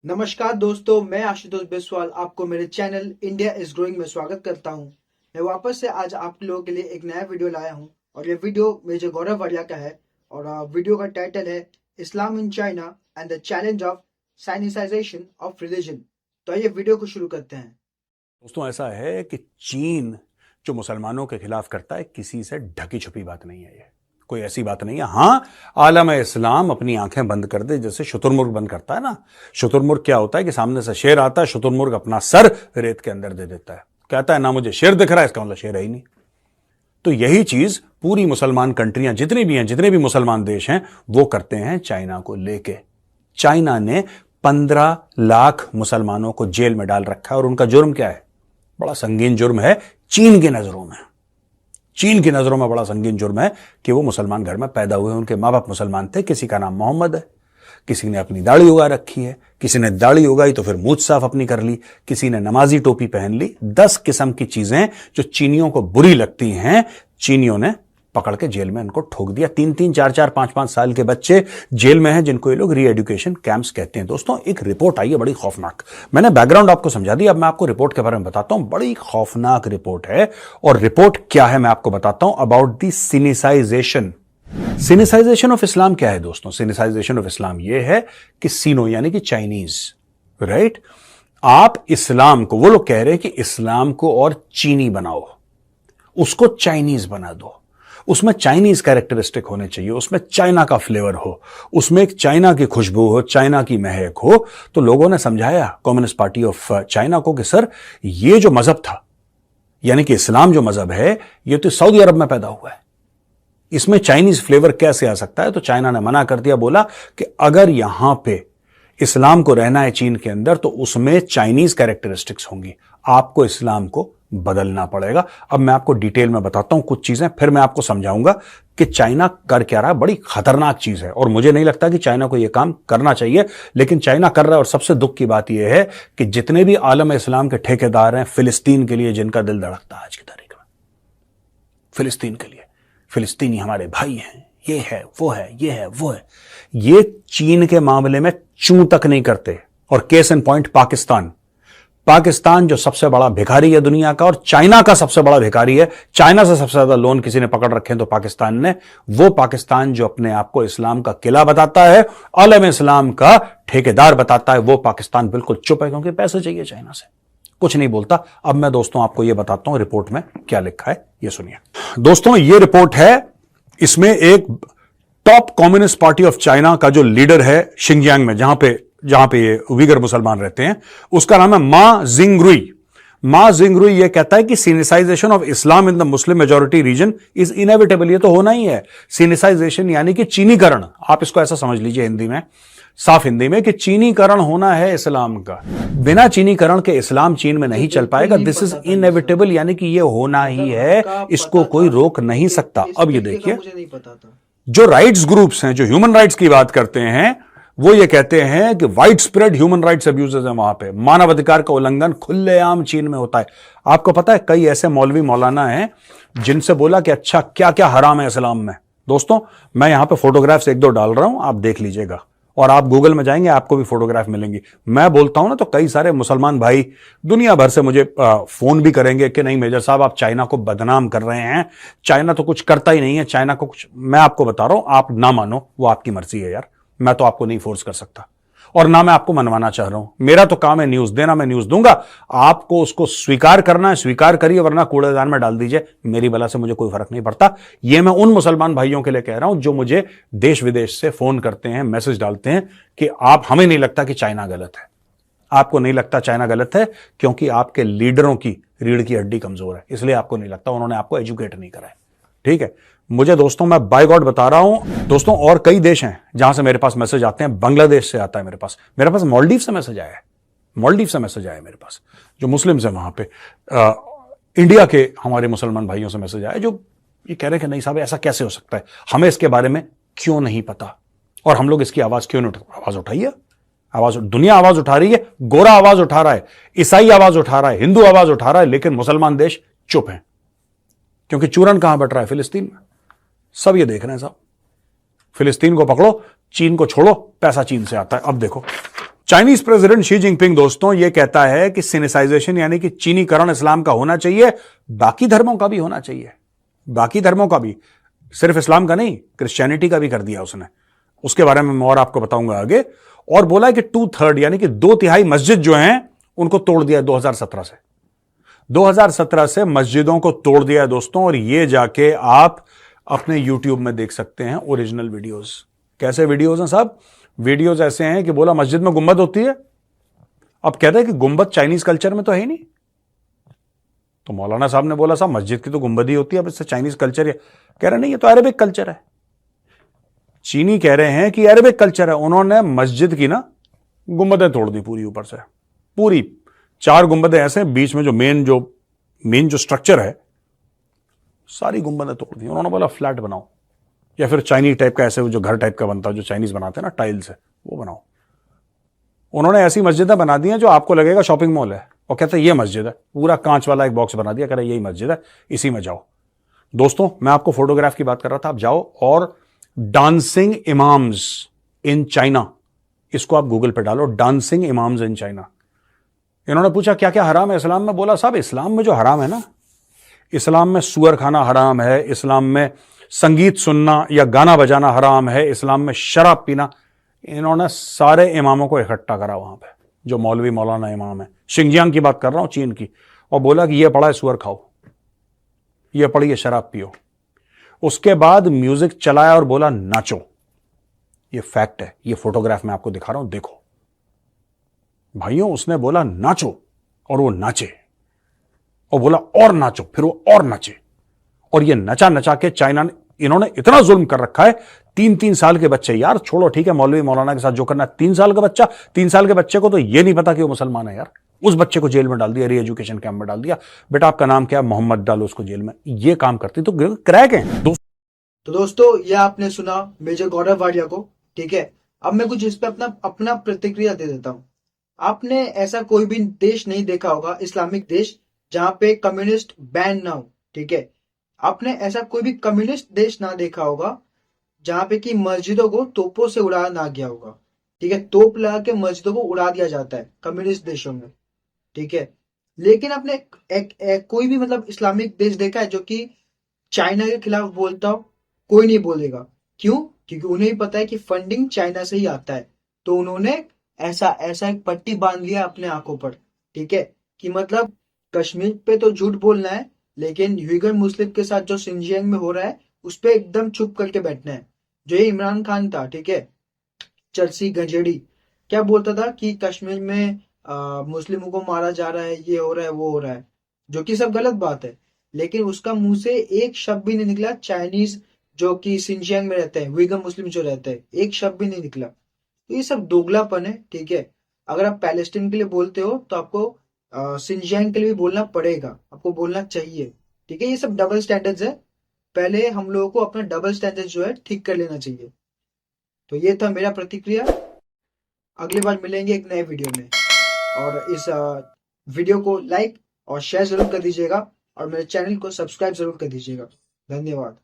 नमस्कार दोस्तों, मैं आशुतोष बिस्वाल आपको मेरे चैनल इंडिया इज ग्रोइंग में स्वागत करता हूं। मैं वापस से आज आप लोगों के लिए एक नया वीडियो लाया हूं और ये वीडियो मेजर गौरव वालिया का है और वीडियो का टाइटल है Islam in China and the challenge of sinicization of religion. तो आइए वीडियो को शुरू करते हैं। दोस्तों, ऐसा है कि चीन जो मुसलमानों के खिलाफ करता है, किसी से ढकी छुपी बात नहीं है। ये कोई ऐसी बात नहीं है। हां, आलम इस्लाम अपनी आंखें बंद कर दे, जैसे शुतुरमुर्ग बंद करता है ना। शुतुरमुर्ग क्या होता है कि सामने से शेर आता है, शुतुरमुर्ग अपना सर रेत के अंदर दे देता है, कहता है ना मुझे शेर दिख रहा है, इसका मतलब शेर है ही नहीं। तो यही चीज पूरी मुसलमान कंट्रियां जितनी भी हैं, जितने भी मुसलमान देश हैं, वो करते हैं चाइना को लेके। चाइना ने 15 लाख मुसलमानों को जेल में डाल रखा है और उनका जुर्म क्या है? बड़ा संगीन जुर्म है चीन की नजरों में। चीन की नजरों में बड़ा संगीन जुर्म है कि वो मुसलमान घर में पैदा हुए, उनके मां बाप मुसलमान थे। किसी का नाम मोहम्मद है, किसी ने अपनी दाढ़ी उगा रखी है, किसी ने दाढ़ी उगाई तो फिर मूंछ साफ अपनी कर ली, किसी ने नमाजी टोपी पहन ली। 10 किस्म की चीजें जो चीनियों को बुरी लगती हैं, चीनियों ने पकड़ के जेल में इनको ठोक दिया। 3-3, 4-4, 5-5 साल के बच्चे जेल में हैं, जिनको ये लोग री एजुकेशन कैंप्स कहते हैं। दोस्तों, एक रिपोर्ट आई है बड़ी खौफनाक। मैंने बैकग्राउंड आपको समझा दिया, अब मैं आपको रिपोर्ट के बारे में बताता हूं। बड़ी खौफनाक रिपोर्ट है और रिपोर्ट क्या है मैं आपको बताता हूं। About the sinicization. Sinicization of Islam क्या है दोस्तों? सिनिसाइजेशन ऑफ इस्लाम यह है कि सीनो यानी कि चाइनीज, राइट? आप इस्लाम को, वो लोग कह रहे हैं कि इस्लाम को और चीनी बनाओ, उसको चाइनीज बना दो, उसमें चाइनीज कैरेक्टरिस्टिक होने चाहिए, उसमें चाइना का फ्लेवर हो, उसमें एक चाइना की खुशबू हो, चाइना की महक हो। तो लोगों ने समझाया कम्युनिस्ट पार्टी ऑफ चाइना को कि सर, ये जो मजहब था, यानी कि इस्लाम जो मजहब है, ये तो सऊदी अरब में पैदा हुआ है, इसमें चाइनीज फ्लेवर कैसे आ सकता है? तो चाइना ने मना कर दिया, बोला कि अगर यहां पे इस्लाम को रहना है चीन के अंदर, तो उसमें चाइनीज कैरेक्टरिस्टिक्स होंगी, आपको इस्लाम को बदलना पड़ेगा। अब मैं आपको डिटेल में बताता हूं कुछ चीजें, फिर मैं आपको समझाऊंगा कि चाइना कर क्या रहा है। बड़ी खतरनाक चीज है और मुझे नहीं लगता कि चाइना को यह काम करना चाहिए, लेकिन चाइना कर रहा है। और सबसे दुख की बात यह है कि जितने भी आलम इस्लाम के ठेकेदार हैं फिलिस्तीन के लिए, जिनका दिल धड़कता है आज की तारीख में, फिलिस्तीन के लिए, फिलिस्तीनी हमारे भाई हैं, ये है वो है, ये है वो है, ये चीन के मामले में चूं तक नहीं करते। और case in point Pakistan. Pakistan जो सबसे बड़ा भिखारी है दुनिया का और चाइना का सबसे बड़ा भिखारी है, चाइना से सबसे ज्यादा लोन किसी ने पकड़ रखे हैं तो पाकिस्तान ने। वो पाकिस्तान जो अपने आप को इस्लाम का किला बताता है, आलम इस्लाम का ठेकेदार बताता है, वो पाकिस्तान बिल्कुल चुप है, क्योंकि पैसे चाहिए चाइना से, कुछ नहीं बोलता। अब मैं दोस्तों आपको यह बताता हूं रिपोर्ट में क्या लिखा है, यह सुनिए दोस्तों। यह रिपोर्ट है, इसमें एक top communist party of China का जो लीडर है शिंजियांग में, जहां पे ये उइगर मुसलमान रहते हैं, उसका नाम है मा जिंगरुई। मा जिंगरुई यह कहता है कि sinicization of Islam in the Muslim majority region is inevitable. ये तो होना ही है। सिनिसाइजेशन यानी कि चीनीकरण, आप इसको ऐसा समझ लीजिए हिंदी में, साफ हिंदी में, कि चीनीकरण होना है इस्लाम का। बिना चीनीकरण के इस्लाम चीन में नहीं चल पाएगा। दिस इज इनएविटेबल, यानी कि ये होना ही है, इसको कोई रोक नहीं सकता। अब ये देखिए, जो राइट्स ग्रुप्स हैं, जो ह्यूमन राइट्स की बात करते हैं, वो ये कहते हैं कि wide spread human rights abuses है, वहां पे मानवाधिकार का उल्लंघन खुलेआम चीन में होता है। आपको पता है कई ऐसे मौलवी मौलाना हैं जिनसे बोला कि अच्छा क्या क्या हराम है इस्लाम में। दोस्तों, मैं यहां पे फोटोग्राफ्स 1-2 डाल रहा हूं, आप देख लीजिएगा, और आप गूगल में जाएंगे आपको भी फोटोग्राफ मिलेंगी। मैं बोलता हूं ना, तो कई सारे मुसलमान भाई दुनिया भर से मुझे फोन भी करेंगे कि नहीं मेजर साहब, आप चाइना को बदनाम कर रहे हैं, चाइना तो कुछ करता ही नहीं है, चाइना को कुछ। मैं आपको बता रहा हूं, आप ना मानो, वो आपकी मर्जी है यार, मैं तो आपको नहीं फोर्स कर सकता और ना मैं आपको मनवाना चाह रहा हूं। मेरा तो काम है न्यूज देना, मैं न्यूज दूंगा, आपको उसको स्वीकार करना है स्वीकार करिए, वरना कूड़ेदान में डाल दीजिए, मेरी बला से मुझे कोई फर्क नहीं पड़ता। यह मैं उन मुसलमान भाइयों के लिए कह रहा हूं जो मुझे देश विदेश से फोन करते हैं, मैसेज डालते हैं कि आप, हमें नहीं लगता कि चाइना गलत है। आपको नहीं लगता चाइना गलत है क्योंकि आपके लीडरों की रीढ़ की हड्डी कमजोर है, इसलिए आपको नहीं लगता, उन्होंने आपको एजुकेट नहीं करा है। ठीक है, मुझे दोस्तों, मैं बाय गॉड बता रहा हूं दोस्तों, और कई देश हैं जहां से मेरे पास मैसेज आते हैं। बांग्लादेश से आता है मेरे पास मालदीव से मैसेज आया है, मालदीव से मैसेज आया है मेरे पास, जो मुस्लिम्स हैं वहां पे। इंडिया के हमारे मुसलमान भाइयों से मैसेज आया जो ये कह रहे हैं कि नहीं साहब, ऐसा कैसे हो सकता है, हमें इसके बारे में क्यों नहीं पता और हम लोग इसकी आवाज क्यों नहीं आवाज उठाइए। आवाज, दुनिया आवाज उठा रही है, गोरा आवाज उठा रहा है, ईसाई आवाज उठा रहा है, हिंदू आवाज उठा रहा है, लेकिन मुसलमान देश चुप हैं, क्योंकि चूरन कहां बट रहा है? फिलिस्तीन में। सब ये देख रहे हैं साहब, फिलिस्तीन को पकड़ो, चीन को छोड़ो, पैसा चीन से आता है। अब देखो चाइनीज प्रेसिडेंट शी जिनपिंग दोस्तों ये कहता है कि सिनेसाइजेशन यानी कि चीनीकरण इस्लाम का होना चाहिए, बाकी धर्मों का भी होना चाहिए, बाकी धर्मों का भी, सिर्फ इस्लाम का नहीं, क्रिश्चियनिटी का भी कर दिया उसने। उसके बारे में मैं और आपको बताऊंगा आगे। और बोला है कि 2/3 यानी कि 2/3 मस्जिद जो हैं उनको तोड़ दिया 2017 से। 2017 से मस्जिदों को तोड़ दिया है दोस्तों, और ये जाके आप अपने YouTube में देख सकते हैं ओरिजिनल वीडियोस। कैसे वीडियोस हैं साहब? वीडियोस ऐसे हैं कि बोला मस्जिद में गुंबद होती है, अब कहते हैं कि गुंबद चाइनीज कल्चर में तो है ही नहीं। तो मौलाना साहब ने बोला साहब मस्जिद की तो गुंबद ही होती है, अब इससे चाइनीज कल्चर है। कह रहे नहीं, ये तो अरेबिक कल्चर है। चीनी कह रहे हैं कि अरेबिक कल्चर है। उन्होंने मस्जिद की ना गुंबदें तोड़ दी पूरी, ऊपर से पूरी 4 गुंबदें ऐसे, बीच में जो मेन जो स्ट्रक्चर है सारी गुंबदें तोड़ दी। उन्होंने बोला फ्लैट बनाओ, या फिर चाइनीज टाइप का, ऐसे जो घर टाइप का बनता है जो चाइनीज बनाते हैं ना टाइल से, वो बनाओ। उन्होंने ऐसी मस्जिदें बना दी हैं जो आपको लगेगा शॉपिंग मॉल है, और कहते हैं ये मस्जिद है, पूरा कांच वाला एक बॉक्स बना दिया, कह रहे यही मस्जिद है, इसी में जाओ। दोस्तों मैं आपको फोटोग्राफ की बात कर रहा था, आप जाओ और डांसिंग इमाम्स इन चाइना, इसको आप गूगल पे डालो, डांसिंग इमाम्स इन चाइना। इन्होंने पूछा क्या क्या हराम है इस्लाम में? बोला साहब इस्लाम में जो हराम है ना, इस्लाम में सुअर खाना हराम है, इस्लाम में संगीत सुनना या गाना बजाना हराम है, इस्लाम में शराब पीना। इन्होंने सारे इमामों को इकट्ठा करा वहां पे, जो मौलवी मौलाना इमाम है, शिंजियांग की बात कर रहा हूं, चीन की, और बोला कि यह पड़ा है सुअर खाओ, यह पड़ी है शराब पियो। उसके बाद म्यूजिक चलाया और बोला नाचो। यह फैक्ट है, यह फोटोग्राफ मैं आपको दिखा रहा हूं, देखो भाइयों, उसने बोला नाचो और वो नाचे, और बोला और नाचो, फिर वो और नाचे, और ये नचा नचा के चाइना ने, इन्होंने इतना जुल्म कर रखा है। 3-3 साल के बच्चे, यार छोड़ो ठीक है मौलवी मौलाना के साथ जो करना, 3 साल का बच्चा, 3 साल के बच्चे को तो ये नहीं पता कि वो मुसलमान है यार, उस बच्चे को जेल में डाल दिया, री एजुकेशन कैंप में डाल दिया, बेटा आपका नाम क्या है, मोहम्मद, डालो उसको जेल में। ये काम करती तो क्रैक है। तो दोस्तों ये आपने सुना मेजर गौरव वाडिया को, ठीक है। अब मैं कुछ इस पे अपना प्रतिक्रिया दे देता हूँ। आपने ऐसा कोई भी देश नहीं देखा होगा, इस्लामिक देश, जहां पे कम्युनिस्ट बैन ना हो, ठीक है। आपने ऐसा कोई भी कम्युनिस्ट देश ना देखा होगा जहां पे कि मस्जिदों को तोपों से उड़ाया ना गया होगा, ठीक है। तोप लगा के मस्जिदों को उड़ा दिया जाता है कम्युनिस्ट देशों में, ठीक है। लेकिन आपने कोई भी मतलब इस्लामिक देश देखा है जो कि चाइना के खिलाफ बोलता हो? कोई नहीं बोलेगा। क्यों? क्योंकि उन्हें ही पता है कि फंडिंग चाइना से ही आता है। तो उन्होंने ऐसा ऐसा एक पट्टी बांध लिया अपने आंखों पर, ठीक है, कि मतलब कश्मीर पे तो झूठ बोलना है, लेकिन यूगर मुस्लिम के साथ जो सिंजियांग में हो रहा है उस पर एकदम चुप करके बैठना है। जो ये इमरान खान था, ठीक है, चरसी गंजेड़ी, क्या बोलता था कि कश्मीर में मुस्लिमों को मारा जा रहा है, ये हो रहा है, वो हो रहा है, जो कि सब गलत बात है। लेकिन उसका मुंह से एक शब्द भी नहीं निकला चाइनीज जो कि सिंजियांग में रहते हैं, वीगन मुस्लिम जो रहते हैं, एक शब्द भी नहीं निकला। तो ये सब दोगलापन है, ठीक है। अगर आप पैलेस्टीन के लिए बोलते हो तो आपको सिंजियांग के लिए भी बोलना पड़ेगा, आपको बोलना चाहिए, ठीक है। ये सब डबल स्टैंडर्ड्स है, पहले हम लोगों को अपना डबल स्टैंडर्ड जो है ठीक कर लेना चाहिए। तो ये था मेरा प्रतिक्रिया। अगली बार मिलेंगे एक नए वीडियो में, और इस वीडियो को लाइक और शेयर जरूर कर दीजिएगा, और मेरे चैनल को सब्सक्राइब जरूर कर दीजिएगा। धन्यवाद।